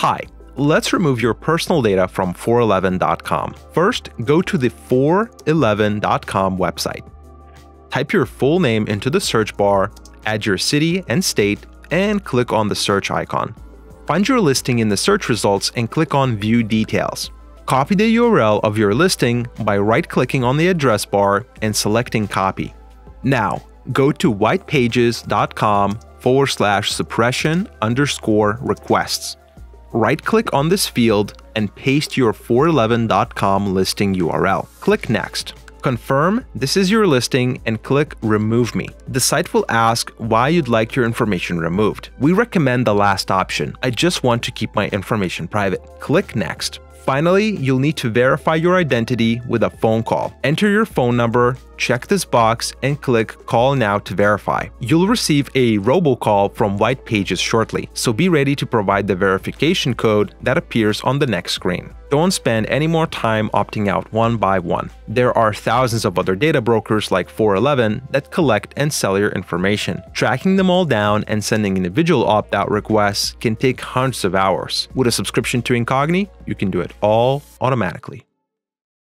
Hi, let's remove your personal data from 411.com. First, go to the 411.com website. Type your full name into the search bar, add your city and state, and click on the search icon. Find your listing in the search results and click on View Details. Copy the URL of your listing by right-clicking on the address bar and selecting Copy. Now, go to whitepages.com/suppression_requests. Right-click on this field and paste your 411.com listing URL. Click Next. Confirm this is your listing and click Remove Me. The site will ask why you'd like your information removed. We recommend the last option. I just want to keep my information private. Click Next. Finally, you'll need to verify your identity with a phone call. Enter your phone number, check this box, and click Call Now to verify. You'll receive a robocall from Whitepages shortly, so be ready to provide the verification code that appears on the next screen. Don't spend any more time opting out one by one. There are thousands of other data brokers like 411 that collect and sell your information. Tracking them all down and sending individual opt-out requests can take hundreds of hours. With a subscription to Incogni, you can do it all automatically.